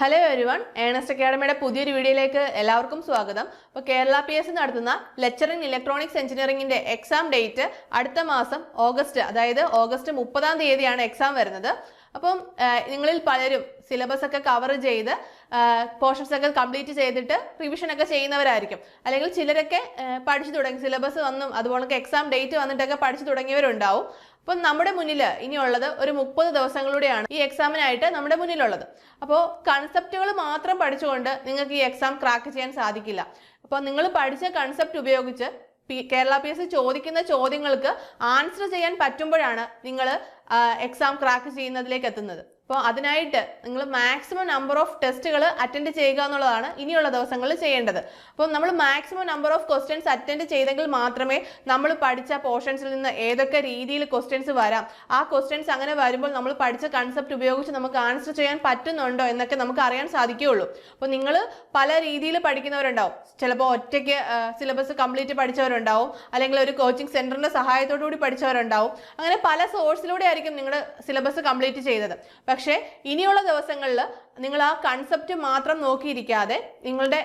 Hello everyone, Ernest അക്കാഡമിയുടെ പുതിയൊരു വീഡിയോയിലേക്ക് എല്ലാവർക്കും സ്വാഗതം. അപ്പോൾ കേരള PSC നടത്തുന്ന ലെക്ചർ ഇൻ ഇലക്ട്രോണിക്സ് എഞ്ചിനീയറിംഗിന്റെ എക്സാം ഡേറ്റ് അടുത്ത മാസം ഓഗസ്റ്റ് 30-ാം തീയതിയാണ് എക്സാം വരുന്നത്. അപ്പം നിങ്ങളിൽ പലരും സിലബസ് ഒക്കെ കവർ ചെയ്ത് പോർഷൻസ് ഒക്കെ കംപ്ലീറ്റ് ചെയ്തിട്ട് റിവിഷൻ ഒക്കെ ചെയ്യുന്നവരായിരിക്കും. അല്ലെങ്കിൽ ചിലരൊക്കെ പഠിച്ചു തുടങ്ങി, സിലബസ് വന്നും അതുപോലെ എക്സാം ഡേറ്റ് വന്നിട്ടൊക്കെ പഠിച്ചു തുടങ്ങിയവരുണ്ടാവും. അപ്പം നമ്മുടെ മുന്നിൽ ഇനിയുള്ളത് ഒരു 30 ദിവസങ്ങളിലൂടെയാണ് ഈ എക്സാമിനായിട്ട് നമ്മുടെ മുന്നിലുള്ളത്. അപ്പോൾ കൺസെപ്റ്റുകൾ മാത്രം പഠിച്ചുകൊണ്ട് നിങ്ങൾക്ക് ഈ എക്സാം ക്രാക്ക് ചെയ്യാൻ സാധിക്കില്ല. അപ്പോൾ നിങ്ങൾ പഠിച്ച കൺസെപ്റ്റ് ഉപയോഗിച്ച് കേരള PSC ചോദിക്കുന്ന ചോദ്യങ്ങൾക്ക് ആൻസർ ചെയ്യാൻ പറ്റുമ്പോഴാണ് നിങ്ങൾ എക്സാം ക്രാക്ക് ചെയ്യുന്നതിലേക്ക് എത്തുന്നത്. അപ്പോൾ അതിനായിട്ട് നിങ്ങൾ മാക്സിമം നമ്പർ ഓഫ് ടെസ്റ്റുകൾ അറ്റൻഡ് ചെയ്യുക എന്നുള്ളതാണ് ഇനിയുള്ള ദിവസങ്ങളിൽ ചെയ്യേണ്ടത്. അപ്പോൾ നമ്മൾ maximum number of questions attend ചെയ്തെങ്കിൽ മാത്രമേ നമ്മൾ പഠിച്ച പോർഷൻസിൽ നിന്ന് ഏതൊക്കെ രീതിയിൽ ക്വസ്റ്റ്യൻസ് വരാം, ആ ക്വസ്റ്റ്യൻസ് അങ്ങനെ വരുമ്പോൾ നമ്മൾ പഠിച്ച കൺസെപ്റ്റ് ഉപയോഗിച്ച് നമുക്ക് ആൻസർ ചെയ്യാൻ പറ്റുന്നുണ്ടോ എന്നൊക്കെ നമുക്ക് അറിയാൻ സാധിക്കുകയുള്ളൂ. അപ്പോൾ നിങ്ങൾ പല രീതിയിൽ പഠിക്കുന്നവരുണ്ടാവും. ചിലപ്പോൾ ഒറ്റയ്ക്ക് സിലബസ് കംപ്ലീറ്റ് പഠിച്ചവരുണ്ടാവും, അല്ലെങ്കിൽ ഒരു കോച്ചിങ് സെന്ററിന്റെ സഹായത്തോടു കൂടി പഠിച്ചവരുണ്ടാവും. അങ്ങനെ പല സോഴ്സിലൂടെ ആയിരിക്കും നിങ്ങളുടെ സിലബസ് കംപ്ലീറ്റ് ചെയ്തത്. പക്ഷേ ഇനിയുള്ള ദിവസങ്ങളിൽ നിങ്ങൾ ആ കൺസെപ്റ്റ് മാത്രം നോക്കിയിരിക്കാതെ നിങ്ങളുടെ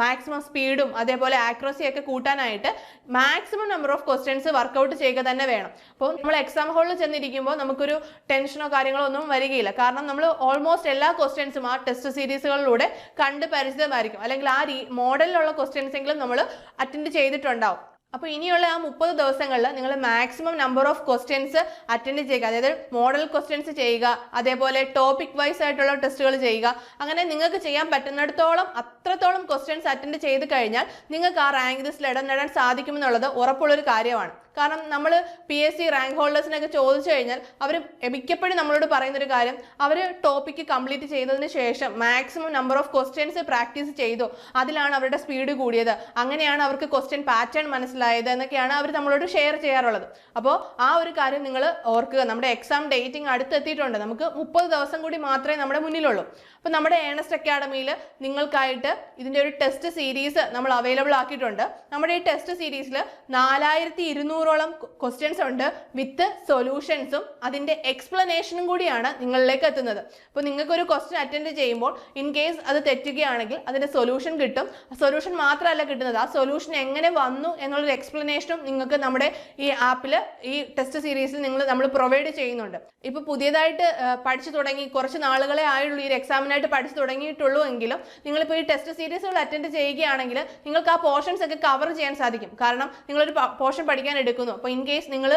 മാക്സിമം സ്പീഡും അതേപോലെ ആക്യുറസിയൊക്കെ കൂട്ടാനായിട്ട് maximum number of questions work out ചെയ്യുക തന്നെ വേണം. അപ്പോൾ നമ്മൾ എക്സാം ഹാളിൽ ചെന്നിരിക്കുമ്പോൾ നമുക്കൊരു ടെൻഷനോ കാര്യങ്ങളോ ഒന്നും വരികയില്ല. കാരണം നമ്മൾ ഓൾമോസ്റ്റ് എല്ലാ ക്വസ്റ്റ്യൻസും ആ ടെസ്റ്റ് സീരീസുകളിലൂടെ കണ്ട് പരിചിതമായിരിക്കും, അല്ലെങ്കിൽ ആ മോഡലിലുള്ള ക്വസ്റ്റ്യൻസ് എങ്കിലും നമ്മൾ അറ്റൻഡ് ചെയ്തിട്ടുണ്ടാവും. അപ്പോൾ ഇനിയുള്ള ആ 30 ദിവസങ്ങളിൽ നിങ്ങൾ maximum number of questions attend ചെയ്യുക, അതായത് മോഡൽ ക്വസ്റ്റ്യൻസ് ചെയ്യുക, അതേപോലെ ടോപ്പിക് വൈസ് ആയിട്ടുള്ള ടെസ്റ്റുകൾ ചെയ്യുക. അങ്ങനെ നിങ്ങൾക്ക് ചെയ്യാൻ പറ്റുന്നിടത്തോളം അത്രത്തോളം ക്വസ്റ്റ്യൻസ് അറ്റൻഡ് ചെയ്ത് കഴിഞ്ഞാൽ നിങ്ങൾക്ക് ആ റാങ്ക് ലിസ്റ്റിൽ ഇടം നേടാൻ സാധിക്കുമെന്നുള്ളത് ഉറപ്പുള്ളൊരു കാര്യമാണ്. കാരണം നമ്മൾ PSC റാങ്ക് ഹോൾഡേഴ്സിനൊക്കെ ചോദിച്ചു കഴിഞ്ഞാൽ അവർ മിക്കപ്പോഴും നമ്മളോട് പറയുന്നൊരു കാര്യം, അവർ ടോപ്പിക്ക് കംപ്ലീറ്റ് ചെയ്തതിന് ശേഷം maximum number of questions practice ചെയ്തു, അതിലാണ് അവരുടെ സ്പീഡ് കൂടിയത്, അങ്ങനെയാണ് അവർക്ക് ക്വസ്റ്റ്യൻ പാറ്റേൺ മനസ്സിലായത് എന്നൊക്കെയാണ് അവർ നമ്മളോട് ഷെയർ ചെയ്യാറുള്ളത്. അപ്പോൾ ആ ഒരു കാര്യം നിങ്ങൾ ഓർക്കുക. നമ്മുടെ എക്സാം ഡേറ്റിംഗ് അടുത്തെത്തിയിട്ടുണ്ട്. നമുക്ക് 30 ദിവസം കൂടി മാത്രമേ നമ്മുടെ മുന്നിലുള്ളൂ. അപ്പോൾ നമ്മുടെ ഏണസ്റ്റ് അക്കാഡമിയിൽ നിങ്ങൾക്കായിട്ട് ഇതിൻ്റെ ഒരു ടെസ്റ്റ് സീരീസ് നമ്മൾ അവൈലബിൾ ആക്കിയിട്ടുണ്ട്. നമ്മുടെ ഈ ടെസ്റ്റ് സീരീസിൽ 4200ഓളം ക്വസ്റ്റ്യൻസ് ഉണ്ട്, വിത്ത് സൊല്യൂഷൻസും അതിൻ്റെ എക്സ്പ്ലനേഷനും കൂടിയാണ് നിങ്ങളിലേക്ക് എത്തുന്നത്. അപ്പോൾ നിങ്ങൾക്ക് ഒരു ക്വസ്റ്റ്യൻ അറ്റൻഡ് ചെയ്യുമ്പോൾ ഇൻ കേസ് അത് തെറ്റുകയാണെങ്കിൽ അതിൻ്റെ സൊല്യൂഷൻ കിട്ടും. സൊല്യൂഷൻ മാത്രമല്ല കിട്ടുന്നത്, ആ സൊല്യൂഷൻ എങ്ങനെ വന്നു എന്നുള്ളൊരു എക്സ്പ്ലനേഷനും നിങ്ങൾക്ക് നമ്മുടെ ഈ ആപ്പിൽ ഈ ടെസ്റ്റ് സീരീസിൽ നമ്മൾ പ്രൊവൈഡ് ചെയ്യുന്നുണ്ട്. ഇപ്പോൾ പുതിയതായിട്ട് പഠിച്ചു തുടങ്ങി കുറച്ച് നാളുകളെ ആയുള്ളൂ ഈ എക്സാമിനായിട്ട് പഠിച്ചു തുടങ്ങിയിട്ടുള്ളൂ എങ്കിലും നിങ്ങളിപ്പോൾ ഈ ടെസ്റ്റ് സീരീസുകൾ അറ്റൻഡ് ചെയ്യുകയാണെങ്കിൽ നിങ്ങൾക്ക് ആ പോർഷൻസ് ഒക്കെ കവർ ചെയ്യാൻ സാധിക്കും. കാരണം നിങ്ങളൊരു പോർഷൻ പഠിക്കാൻ എടുക്കുന്നു. അപ്പോൾ ഇൻ കേസ് നിങ്ങൾ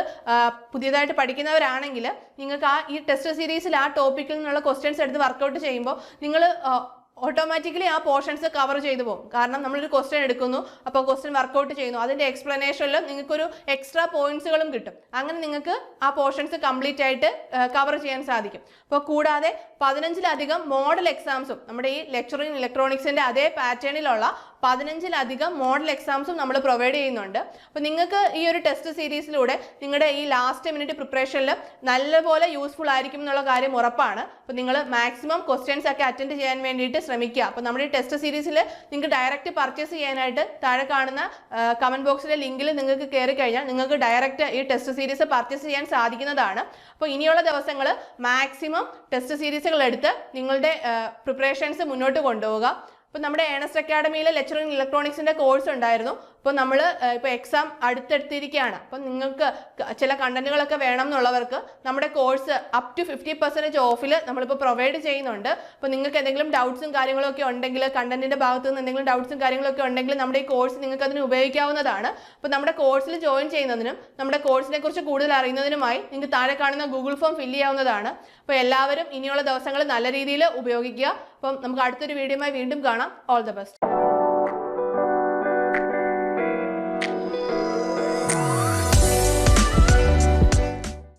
പുതിയതായിട്ട് പഠിക്കുന്നവരാണെങ്കിൽ നിങ്ങൾക്ക് ഈ ടെസ്റ്റ് സീരീസിൽ ആ ടോപ്പിക്കിൽ നിന്നുള്ള ക്വസ്റ്റ്യൻസ് എടുത്ത് വർക്കൗട്ട് ചെയ്യുമ്പോൾ നിങ്ങൾ ഓട്ടോമാറ്റിക്കലി ആ പോർഷൻസ് കവർ ചെയ്തു പോകും. കാരണം നമ്മളൊരു ക്വസ്റ്റ്യൻ എടുക്കുന്നു, അപ്പോൾ ക്വസ്റ്റ്യൻ വർക്കൗട്ട് ചെയ്യുന്നു, അതിൻ്റെ എക്സ്പ്ലനേഷനിൽ നിങ്ങൾക്കൊരു എക്സ്ട്രാ പോയിന്റ്സുകളും കിട്ടും. അങ്ങനെ നിങ്ങൾക്ക് ആ പോർഷൻസ് കംപ്ലീറ്റ് ആയിട്ട് കവർ ചെയ്യാൻ സാധിക്കും. അപ്പോൾ കൂടാതെ 15ലധികം മോഡൽ എക്സാംസും നമ്മുടെ ഈ ലെക്ചർ ഇൻ ഇലക്ട്രോണിക്സിൻ്റെ അതേ പാറ്റേണിലുള്ള 15ലധികം മോഡൽ എക്സാംസും നമ്മൾ പ്രൊവൈഡ് ചെയ്യുന്നുണ്ട്. അപ്പോൾ നിങ്ങൾക്ക് ഈ ഒരു ടെസ്റ്റ് സീരീസിലൂടെ നിങ്ങളുടെ ഈ ലാസ്റ്റ് മിനിറ്റ് പ്രിപ്പറേഷനിൽ നല്ലപോലെ യൂസ്ഫുൾ ആയിരിക്കും എന്നുള്ള കാര്യം ഉറപ്പാണ്. അപ്പോൾ നിങ്ങൾ മാക്സിമം ക്വസ്റ്റ്യൻസ് ഒക്കെ അറ്റൻഡ് ചെയ്യാൻ വേണ്ടിയിട്ട് ശ്രമിക്കുക. അപ്പോൾ നമ്മുടെ ഈ ടെസ്റ്റ് സീരീസിൽ നിങ്ങൾക്ക് ഡയറക്റ്റ് പർച്ചേസ് ചെയ്യാനായിട്ട് താഴെ കാണുന്ന കമന്റ് ബോക്സിലെ ലിങ്കിൽ നിങ്ങൾക്ക് കയറി കഴിഞ്ഞാൽ നിങ്ങൾക്ക് ഡയറക്റ്റ് ഈ ടെസ്റ്റ് സീരീസ് പർച്ചേസ് ചെയ്യാൻ സാധിക്കുന്നതാണ്. അപ്പോൾ ഇനിയുള്ള ദിവസങ്ങൾ മാക്സിമം ടെസ്റ്റ് സീരീസുകൾ എടുത്ത് നിങ്ങളുടെ പ്രിപ്പറേഷൻസ് മുന്നോട്ട് കൊണ്ടുപോവുക. അപ്പോൾ നമ്മുടെ ഏണസ്റ്റ് അക്കാഡമിയിൽ ലെക്ചർ ഇൻ ഇലക്ട്രോണിക്സിൻ്റെ കോഴ്സ് ഉണ്ടായിരുന്നു. അപ്പോൾ നമ്മൾ ഇപ്പോൾ എക്സാം അടുത്തെടുത്തിരിക്കുകയാണ്. അപ്പം നിങ്ങൾക്ക് ചില കണ്ടന്റുകളൊക്കെ വേണം എന്നുള്ളവർക്ക് നമ്മുടെ കോഴ്സ് അപ് ടു 50% ഓഫിൽ നമ്മളിപ്പോൾ പ്രൊവൈഡ് ചെയ്യുന്നുണ്ട്. അപ്പോൾ നിങ്ങൾക്ക് എന്തെങ്കിലും ഡൗട്ട്സും കാര്യങ്ങളൊക്കെ ഉണ്ടെങ്കിൽ, കണ്ടന്റിൻ്റെ ഭാഗത്തു നിന്ന് എന്തെങ്കിലും ഡൗട്ട്സും കാര്യങ്ങളൊക്കെ ഉണ്ടെങ്കിൽ നമ്മുടെ ഈ കോഴ്സ് നിങ്ങൾക്ക് അതിന് ഉപയോഗിക്കാവുന്നതാണ്. അപ്പോൾ നമ്മുടെ കോഴ്സിൽ ജോയിൻ ചെയ്യുന്നതിനും നമ്മുടെ കോഴ്സിനെ കുറിച്ച് കൂടുതൽ അറിയുന്നതിനുമായി നിങ്ങൾക്ക് താഴെ കാണുന്ന ഗൂഗിൾ ഫോം ഫില്ല് ചെയ്യാവുന്നതാണ്. അപ്പോൾ എല്ലാവരും ഇനിയുള്ള ദിവസങ്ങൾ നല്ല രീതിയിൽ ഉപയോഗിക്കുക. അപ്പം നമുക്ക് അടുത്തൊരു വീഡിയോയുമായി വീണ്ടും കാണാം. All the best.